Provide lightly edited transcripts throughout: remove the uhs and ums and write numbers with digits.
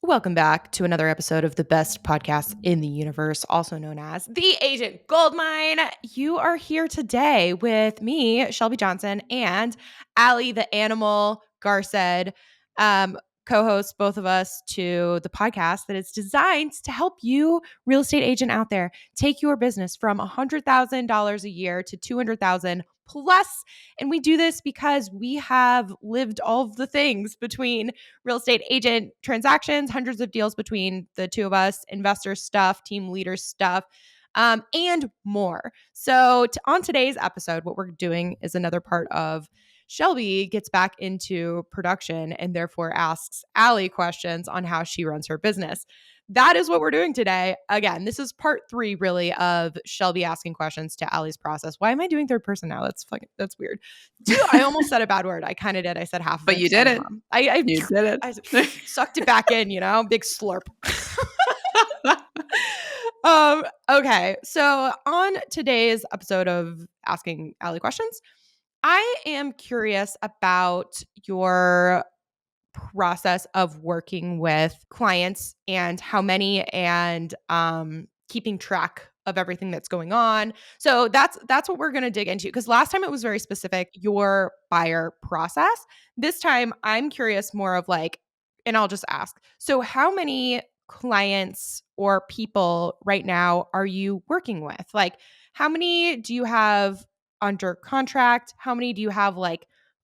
Welcome back to another episode of the best podcast in the universe, also known as the Agent Goldmine. You are here today with me, Shelby Johnson, and Ali, the animal Garced, co-host both of us to the podcast that is designed to help you, real estate agent out there, take your business from $100,000 a year to $200,000 plus. And we do this because we have lived all of the things between real estate agent transactions, hundreds of deals between the two of us, investor stuff, team leader stuff, and more. So on today's episode, what we're doing is another part of Shelby gets back into production and therefore asks Ali questions on how she runs her business. That is what we're doing today. Again, this is part 3 really of Shelby asking questions to Ali's process. Why am I doing third person now? That's weird. I almost said a bad word. I kind of did. I said half of it. But you did it. You did it. I sucked it back in, big slurp. Okay. So on today's episode of Asking Ali Questions, I am curious about your process of working with clients and how many and keeping track of everything that's going on. So that's what we're going to dig into, because last time it was very specific, your buyer process. This time I'm curious more of and I'll just ask, so how many clients or people right now are you working with? How many do you have under contract? How many do you have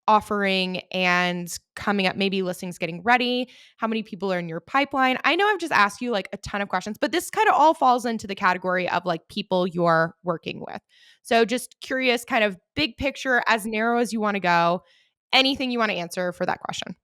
offering and coming up, maybe listings getting ready? How many people are in your pipeline? I know I've just asked you a ton of questions, but this kind of all falls into the category of people you're working with. So just curious, kind of big picture, as narrow as you want to go, anything you want to answer for that question.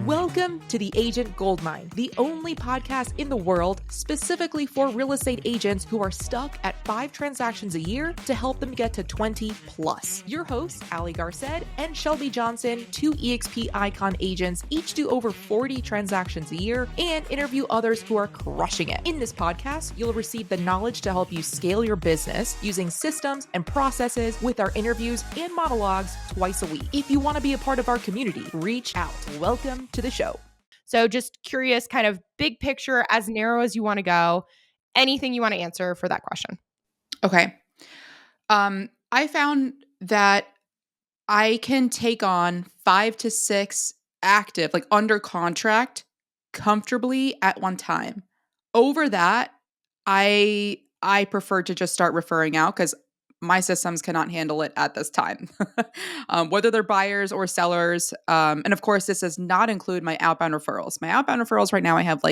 Welcome to the Agent Goldmine, the only podcast in the world specifically for real estate agents who are stuck at 5 transactions a year to help them get to 20 plus. Your hosts, Ali Garced and Shelby Johnson, 2 EXP icon agents, each do over 40 transactions a year and interview others who are crushing it. In this podcast, you'll receive the knowledge to help you scale your business using systems and processes with our interviews and monologues twice a week. If you want to be a part of our community, reach out. Welcome to the show. So just curious, kind of big picture, as narrow as you want to go, anything you want to answer for that question. Okay. I found that I can take on 5 to 6 active, under contract, comfortably at one time. Over that, I prefer to just start referring out because my systems cannot handle it at this time, whether they're buyers or sellers. And of course, this does not include my outbound referrals. My outbound referrals right now, I have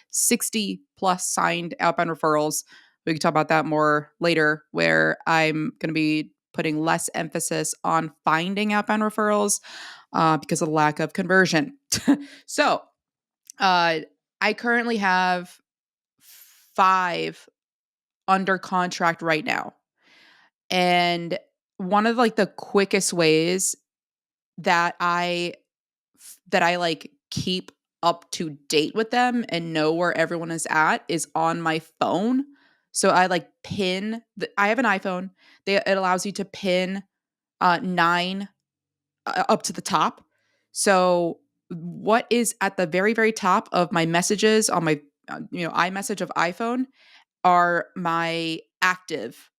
60 plus signed outbound referrals. We can talk about that more later, where I'm going to be putting less emphasis on finding outbound referrals because of the lack of conversion. So I currently have 5 under contract right now. And one of the quickest ways that I keep up to date with them and know where everyone is at is on my phone. So I pin I have an iPhone. It allows you to pin 9 up to the top. So what is at the very, very top of my messages on my iMessage of iPhone are my active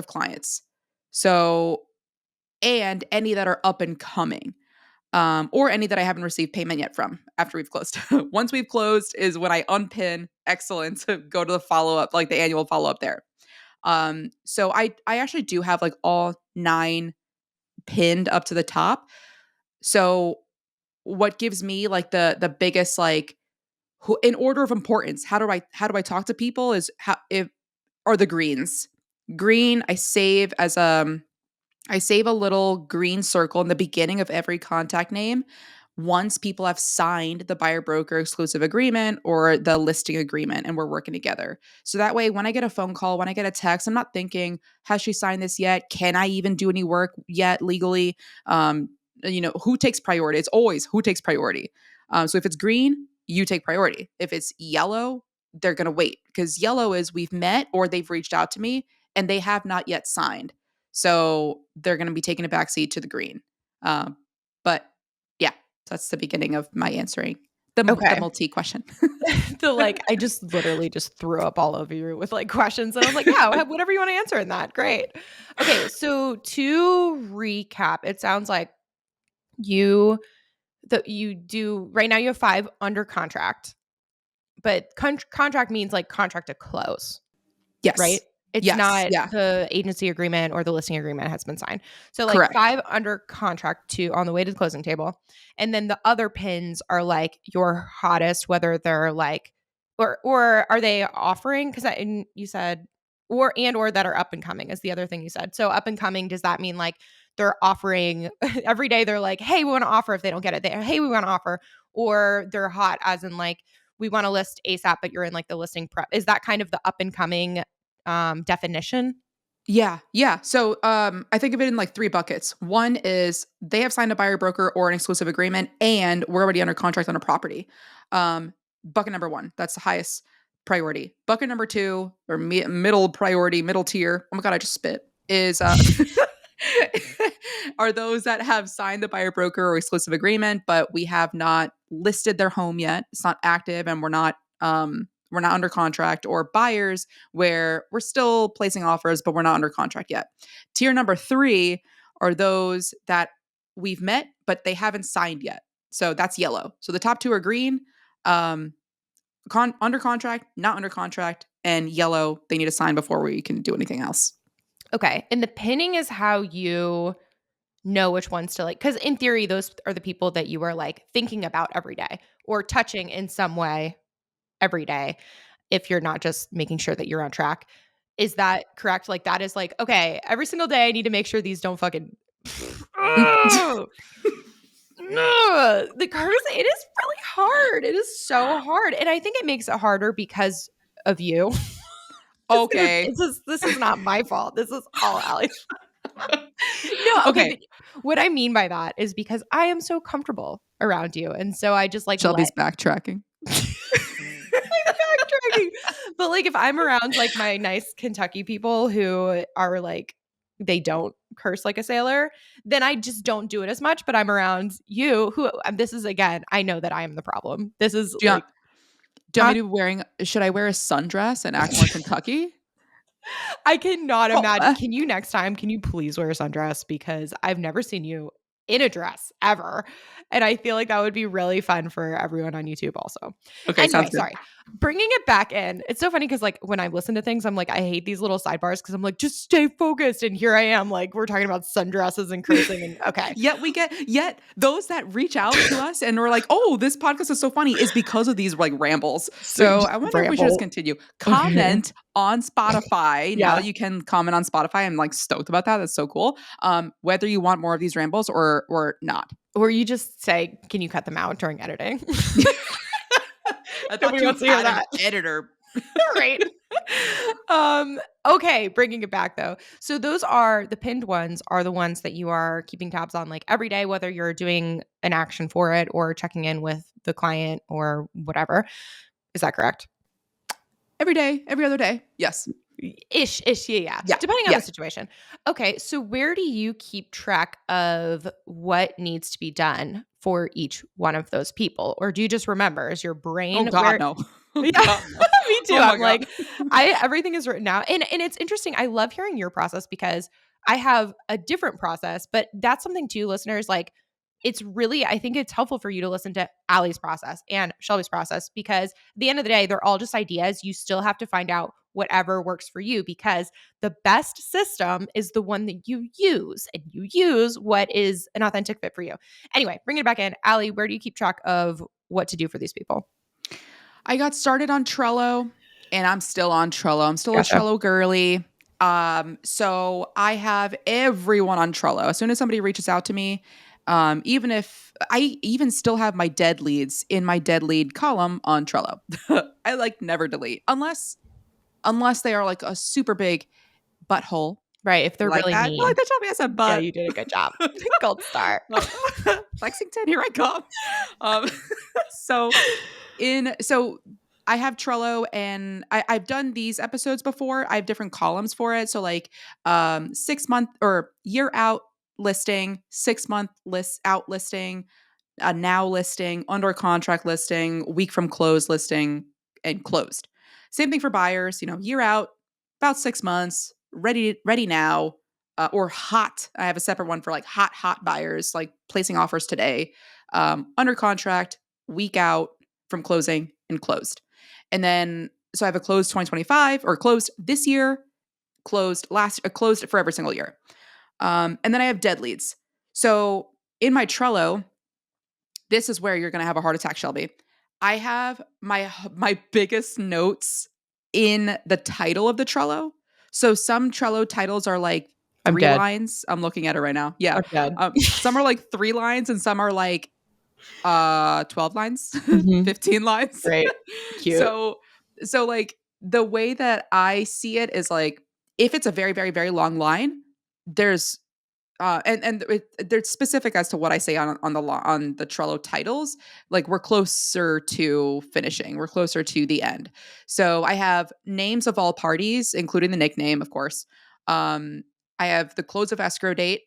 clients. So, and any that are up and coming, or any that I haven't received payment yet from after we've closed. Once we've closed is when I unpin excellence, go to the follow-up, the annual follow-up there. So I actually do have all 9 pinned up to the top. So what gives me the biggest who, in order of importance, how do I talk to people is are the greens. Green, I save a little green circle in the beginning of every contact name once people have signed the buyer broker exclusive agreement or the listing agreement and we're working together. So that way, when I get a phone call, when I get a text, I'm not thinking, has she signed this yet? Can I even do any work yet legally? Who takes priority? It's always who takes priority. So if it's green, you take priority. If it's yellow, they're going to wait, because yellow is we've met or they've reached out to me and they have not yet signed. So they're going to be taking a backseat to the green. But yeah, that's the beginning of my answering The Okay. multi question. I just literally just threw up all over you with like questions. And I was like, yeah, whatever you want to answer in that. Great. Okay. So to recap, it sounds like you you do right now you have 5 under contract, but contract means like contract to close. Right? Yes. It's Yes. not Yeah. the agency agreement or the listing agreement has been signed. So like Correct. 5 under contract to on the way to the closing table. And then the other pins are like your hottest, whether they're like or are they offering? Because you said or that are up and coming is the other thing you said. So up and coming, does that mean like they're offering every day? They're like, hey, we want to offer if they don't get it. Hey, we want to offer, or they're hot, as in like we want to list ASAP, but you're in like the listing prep. Is that kind of the up and coming definition? Yeah. Yeah. So I think of it in like 3 buckets. One is they have signed a buyer broker or an exclusive agreement and we're already under contract on a property. Bucket number 1, that's the highest priority. Bucket number 2, or middle priority, middle tier. Oh my God, I just spit. Is are those that have signed the buyer broker or exclusive agreement, but we have not listed their home yet. It's not active and we're not under contract, or buyers where we're still placing offers, but we're not under contract yet. Tier number 3 are those that we've met, but they haven't signed yet. So that's yellow. So the top 2 are green, um, under contract, not under contract, and yellow, they need to sign before we can do anything else. Okay. And the pinning is how you know which ones to like, because in theory, those are the people that you are like thinking about every day or touching in some way every day, if you're not just making sure that you're on track. Is that correct? Like that is like, okay, every single day I need to make sure these don't fucking oh, no. The curse, it is really hard. It is so hard. And I think it makes it harder because of you. Okay. This is not my fault. This is all Allie's. No, okay. Okay. But what I mean by that is because I am so comfortable around you. And so I just like Shelby's let backtracking. backtracking. But like if I'm around like my nice Kentucky people who are like they don't curse like a sailor, then I just don't do it as much. But I'm around you who this is again, I know that I am the problem. This is Do you, like do you want huh? me to be should I wear a sundress and act more Kentucky? I cannot Oh, imagine. Can you next time, can you please wear a sundress? Because I've never seen you in a dress ever. And I feel like that would be really fun for everyone on YouTube also. okay, Anyway, sounds good. sorry. Bringing it back in. It's so funny because like when I listen to things, I'm like, I hate these little sidebars because I'm like, just stay focused. And here I am, like we're talking about sundresses and cursing and okay. Yet those that reach out to us and we're like, oh, this podcast is so funny is because of these like rambles. So I wonder if we should just continue. Comment on Spotify. Now Yeah. that you can comment on Spotify, I'm like stoked about that. That's so cool. Whether you want more of these rambles or not. Or you just say, can you cut them out during editing? I thought We you wants to hear had an that. editor. Right. Okay, bringing it back though. So those are the pinned ones are the ones that you are keeping tabs on like every day, whether you're doing an action for it or checking in with the client or whatever. Is that correct? Every day, every other day. Yes. Ish, yeah. Yeah. Depending on Yeah. the situation. Okay, so where do you keep track of what needs to be done for each one of those people? Or do you just remember? Is your brain Oh God, where no. Oh, yeah, God, no. me too. Oh my I'm God. like, everything is written out. And it's interesting. I love hearing your process because I have a different process, but that's something too, listeners. Like it's really, I think it's helpful for you to listen to Allie's process and Shelby's process because at the end of the day, they're all just ideas. You still have to find out whatever works for you because the best system is the one that you use and you use what is an authentic fit for you. Anyway, bring it back in. Allie, where do you keep track of what to do for these people? I got started on Trello and I'm still on Trello. I'm still Gotcha. a Trello girly. So I have everyone on Trello. As soon as somebody reaches out to me, even if I even still have my dead leads in my dead lead column on Trello. I like never delete unless they are like a super big butthole. Right. If they're Like really that. I mean. like that Shelby has a Yeah, butt. you did a good job. Gold star. Lexington, here I come. Um, so so I have Trello and I've done these episodes before. I have different columns for it. So like 6 month or year out listing, 6 month list out listing, a now listing, under contract listing, week from close listing, and closed. Same thing for buyers, year out, about 6 months, ready now, or hot. I have a separate one for like hot buyers, like placing offers today, under contract, week out from closing and closed. And then, so I have a closed 2025 or closed this year, closed for every single year. And then I have dead leads. So in my Trello, this is where you're going to have a heart attack, Shelby. I have my biggest notes in the title of the Trello. So some Trello titles are like I'm 3 dead. lines. I'm looking at it right now. Yeah. I'm dead. Some are like 3 lines and some are like 12 lines, Mhm. 15 lines. Great. Cute. So like the way that I see it is like if it's a very, very, very long line, there's they're specific as to what I say on the Trello titles. Like we're closer to finishing, we're closer to the end. So I have names of all parties, including the nickname, of course. I have the close of escrow date.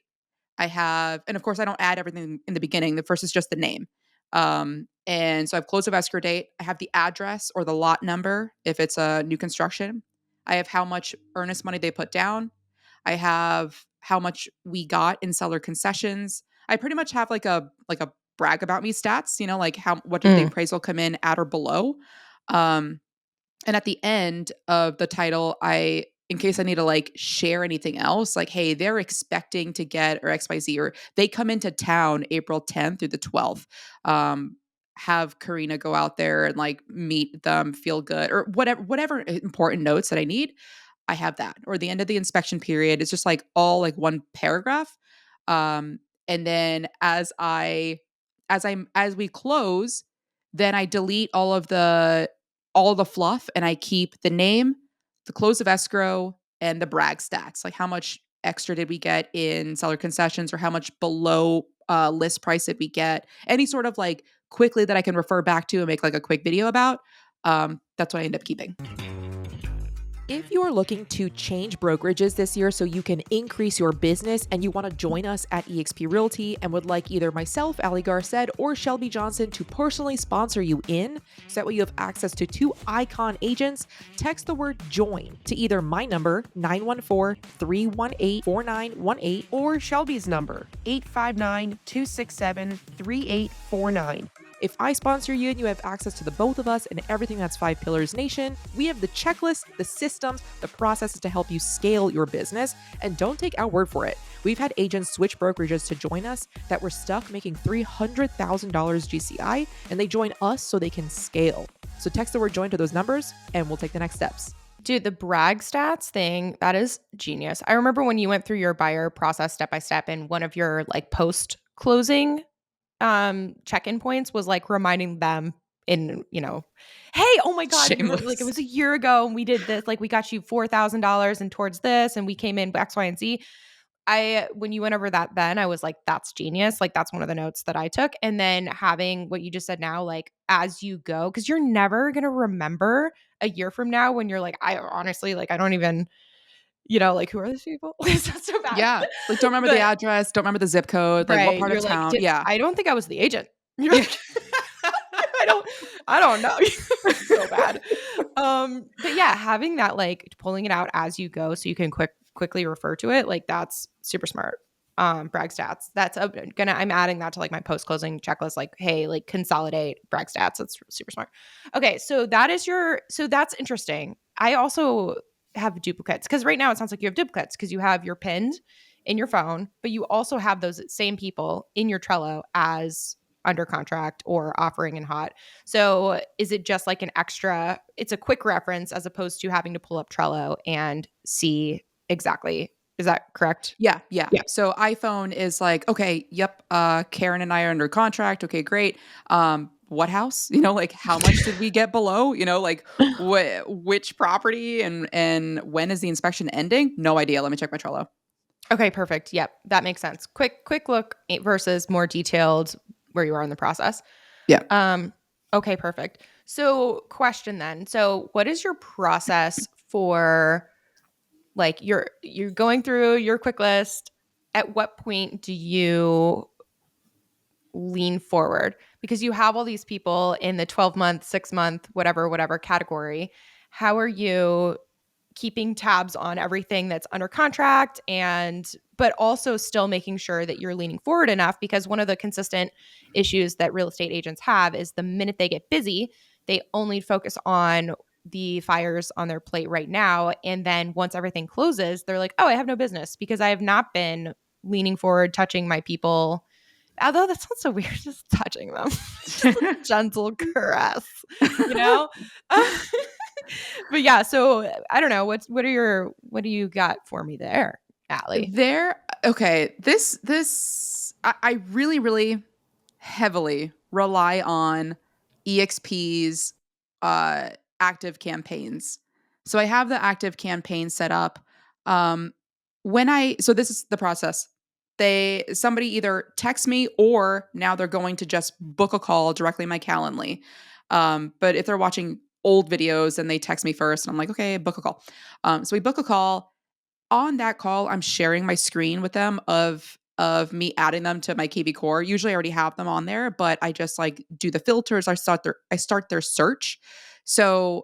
And of course, I don't add everything in the beginning. The first is just the name. And so I have close of escrow date. I have the address or the lot number if it's a new construction. I have how much earnest money they put down. I have how much we got in seller concessions. I pretty much have like a brag about me stats, like what did the appraisal come in at or below. And at the end of the title, in case I need to like share anything else, like, hey, they're expecting to get or XYZ, or they come into town April 10th through the 12th. Have Karina go out there and like meet them, feel good, or whatever important notes that I need. I have that. Or the end of the inspection period is just like all like one paragraph. And then as we close, then I delete all the fluff and I keep the name, the close of escrow, and the brag stats. Like how much extra did we get in seller concessions or how much below list price did we get? Any sort of like quickly that I can refer back to and make like a quick video about. That's what I end up keeping. If you're looking to change brokerages this year so you can increase your business and you want to join us at eXp Realty and would like either myself, Ali Garced, or Shelby Johnson to personally sponsor you in, so that way you have access to 2 icon agents, text the word JOIN to either my number, 914-318-4918, or Shelby's number, 859-267-3849. If I sponsor you and you have access to the both of us and everything that's 5 Pillars Nation, we have the checklist, the systems, the processes to help you scale your business. And don't take our word for it. We've had agents switch brokerages to join us that were stuck making $300,000 GCI, and they join us so they can scale. So text the word JOIN to those numbers and we'll take the next steps. Dude, the brag stats thing, that is genius. I remember when you went through your buyer process step by step and one of your like post closing check-in points was like reminding them hey, oh my God, like it was a year ago and we did this, like we got you $4,000 and towards this and we came in X, Y, and Z. When you went over that then, I was like, that's genius. Like that's one of the notes that I took. And then having what you just said now, like as you go, because you're never going to remember a year from now when you're like, I honestly, like I don't even, like who are these people? That's so bad. Yeah. Like don't remember the address, don't remember the zip code, like what part of town. Yeah. I don't think I was the agent. You're like, I don't know. So bad. But yeah, having that, like pulling it out as you go so you can quickly refer to it, like that's super smart. Brag stats. I'm adding that to like my post-closing checklist, like, hey, like consolidate brag stats. That's super smart. Okay. So that's interesting. I also have duplicates because right now it sounds like you have duplicates because you have your pinned in your phone, but you also have those same people in your Trello as under contract or offering in hot. So is it just like it's a quick reference as opposed to having to pull up Trello and see exactly. Is that correct? Yeah. So iPhone is like, okay, yep, Karen and I are under contract. Okay, great. What house? Like how much did we get below? Like which property and when is the inspection ending? No idea. Let me check my Trello. Okay, perfect. Yep, that makes sense. Quick look versus more detailed where you are in the process. Yeah. Okay, perfect. So question then. So what is your process for like you're going through your quick list? At what point do you lean forward because you have all these people in the 12-month, 6-month, whatever category. How are you keeping tabs on everything that's under contract but also still making sure that you're leaning forward enough? Because one of the consistent issues that real estate agents have is the minute they get busy, they only focus on the fires on their plate right now. And then once everything closes, they're like, oh, I have no business because I have not been leaning forward, touching my people. Although that sounds so weird, just touching them, just a gentle caress, you know? But yeah, so I don't know. What do you got for me there, Allie? Okay. I really, really heavily rely on EXP's active campaigns. So I have the active campaign set up. So this is the process. Somebody either texts me or now they're going to just book a call directly in my Calendly. But if they're watching old videos and they text me first, and I'm like, okay, book a call. So we book a call. On that call, I'm sharing my screen with them of me adding them to my KV Core. Usually I already have them on there, but I just like do the filters. I start their search. So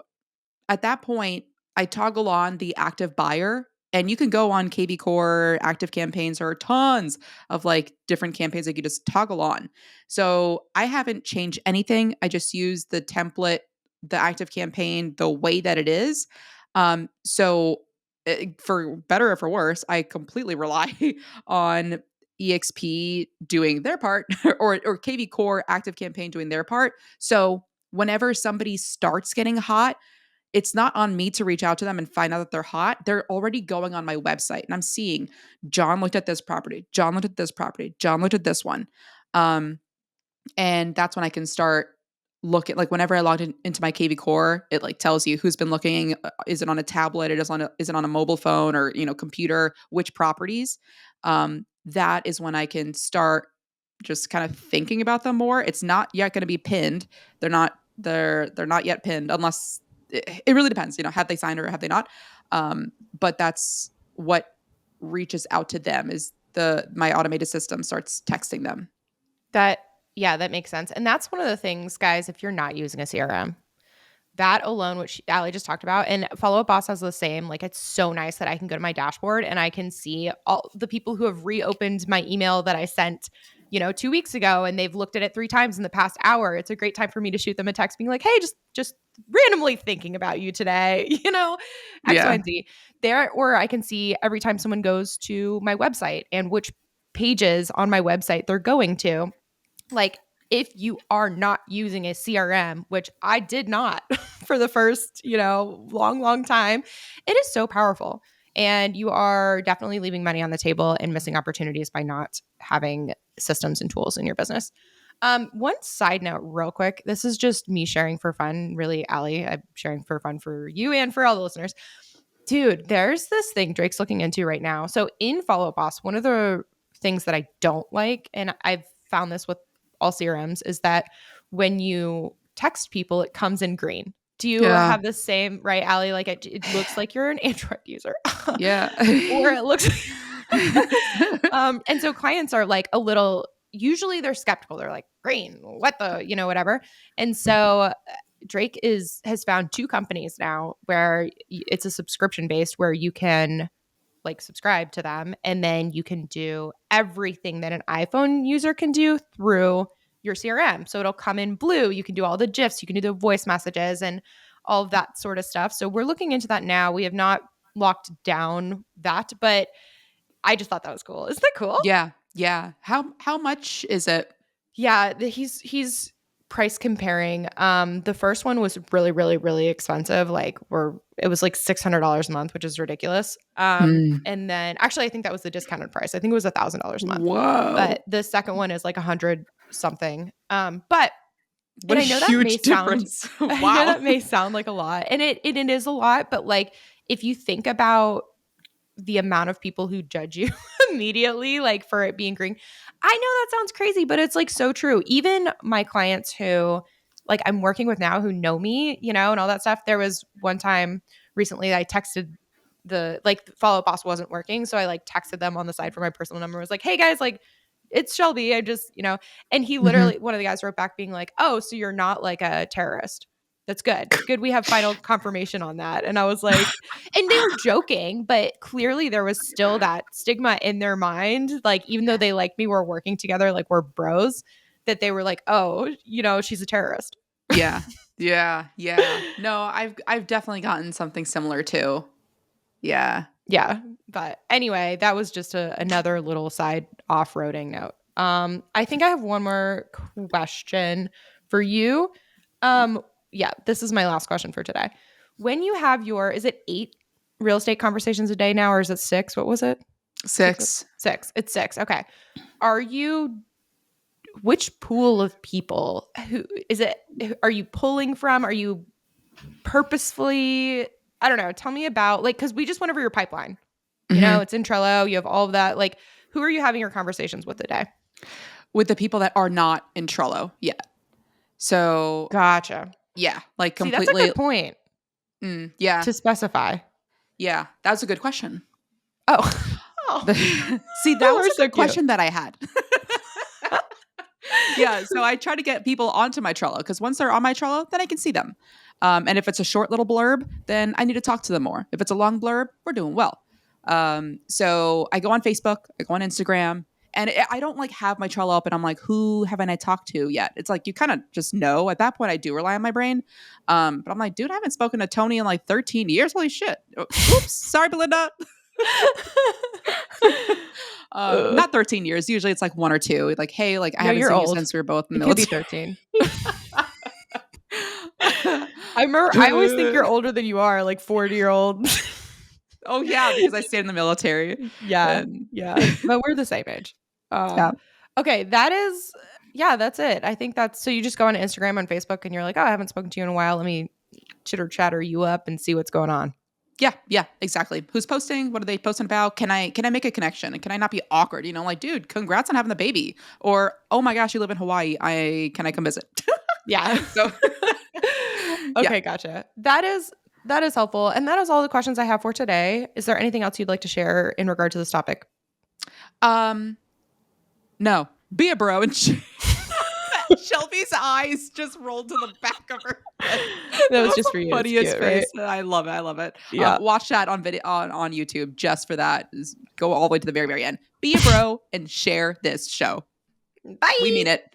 at that point, I toggle on the active buyer, and you can go on KV Core active campaigns. There are tons of like different campaigns that you just toggle on. So I haven't changed anything. I just use the template, the active campaign, the way that it is. So for better or for worse, I completely rely on EXP doing their part or KV Core active campaign doing their part. So whenever somebody starts getting hot, it's not on me to reach out to them and find out that they're hot. They're already going on my website and I'm seeing John looked at this property. John looked at this property. John looked at this one. And that's when I can start looking, like whenever I logged into my KV Core, it like tells you who's been looking. Is it on a tablet? Is it on a mobile phone or, computer, which properties? That is when I can start just kind of thinking about them more. It's not yet going to be pinned. They're not yet pinned unless it really depends, have they signed or have they not? But that's what reaches out to them is my automated system starts texting them. That makes sense. And that's one of the things, guys, if you're not using a CRM, that alone, which Allie just talked about, and Follow Up Boss has the same. Like, it's so nice that I can go to my dashboard and I can see all the people who have reopened my email that I sent, 2 weeks ago, and they've looked at it 3 times in the past hour. It's a great time for me to shoot them a text being like, hey, just randomly thinking about you today, X, Y, and Z. Or I can see every time someone goes to my website and which pages on my website they're going to. Like, if you are not using a CRM, which I did not for the first, long time, it is so powerful. And you are definitely leaving money on the table and missing opportunities by not having systems and tools in your business. One side note, real quick. This is just me sharing for fun. Really, Allie, I'm sharing for fun for you and for all the listeners. Dude, there's this thing Drake's looking into right now. So in Follow Up Boss, one of the things that I don't like, and I've found this with all CRMs, is that when you text people, it comes in green. Do you have the same, right, Allie? Like it looks like you're an Android user. Yeah. Or it looks and so clients are like usually they're skeptical. They're like, green, what the, whatever. And so Drake has found 2 companies now where it's a subscription based where you can like subscribe to them and then you can do everything that an iPhone user can do through your CRM. So it'll come in blue. You can do all the GIFs, you can do the voice messages and all of that sort of stuff. So we're looking into that now. We have not locked down that, but I just thought that was cool. Isn't that cool? Yeah. Yeah. How much is it? Yeah, he's price comparing. The first one was really, really, really expensive. Like it was like $600 a month, which is ridiculous. And then actually I think that was the discounted price. I think it was $1,000 a month. Whoa. But the second one is like 100 something. But what and a I know huge that may difference. Wow. I know that may sound like a lot. And it is a lot, but like if you think about the amount of people who judge you immediately, like for it being green. I know that sounds crazy, but it's like so true. Even my clients who like I'm working with now who know me, and all that stuff. There was one time recently that I texted the Follow Up Boss wasn't working. So I like texted them on the side for my personal number. I was like, hey guys, like it's Shelby. I just, and he literally, one of the guys wrote back being like, oh, so you're not like a terrorist. That's good. Good. We have final confirmation on that. And I was like, and they were joking, but clearly there was still that stigma in their mind. Like, even though they like me, we're working together, like we're bros, that they were like, oh, she's a terrorist. Yeah. Yeah. Yeah. No, I've definitely gotten something similar too. Yeah. Yeah. But anyway, that was just another little side off-roading note. I think I have one more question for you. Yeah, this is my last question for today. When you have is it 8 real estate conversations a day now, or is it 6? What was it? 6. 6. It's 6. Okay. Which pool of people are you pulling from? Are you purposefully, I don't know, tell me about, like, because we just went over your pipeline. It's in Trello. You have all of that. Like, who are you having your conversations with today? With the people that are not in Trello yet. So Gotcha. yeah, like See, completely. that's a good point. Yeah. To specify. Yeah, that was a good question. Oh. See, that was a so good question that I had. Yeah, so I try to get people onto my Trello because once they're on my Trello, then I can see them. And if it's a short little blurb, then I need to talk to them more. If it's a long blurb, we're doing well. So I go on Facebook, I go on Instagram, and I don't like have my Trello up and I'm like, who haven't I talked to yet? It's like you kind of just know. At that point, I do rely on my brain. But I'm like, dude, I haven't spoken to Tony in like 13 years. Holy shit. Oops. Sorry, Belinda. Not 13 years. Usually it's like 1 or 2. Like, hey, like I haven't seen you since we were both in the military. Could be 13. I always think you're older than you are, like 40-year-old. Oh yeah, because I stayed in the military. Yeah. But we're the same age. Yeah. Okay, that's it. I think so you just go on Instagram and Facebook and you're like, oh, I haven't spoken to you in a while. Let me chitter chatter you up and see what's going on. Yeah, exactly. Who's posting? What are they posting about? Can I make a connection? And can I not be awkward? Like, dude, congrats on having the baby. Or, oh my gosh, you live in Hawaii. Can I come visit? Yeah. So, okay, Gotcha. That is helpful. And that is all the questions I have for today. Is there anything else you'd like to share in regard to this topic? No. Be a bro and Shelby's eyes just rolled to the back of her head. That was just for you. Funniest face. Right? I love it. Yeah. Watch that on video on YouTube just for that. Just go all the way to the very, very end. Be a bro and share this show. Bye. We mean it.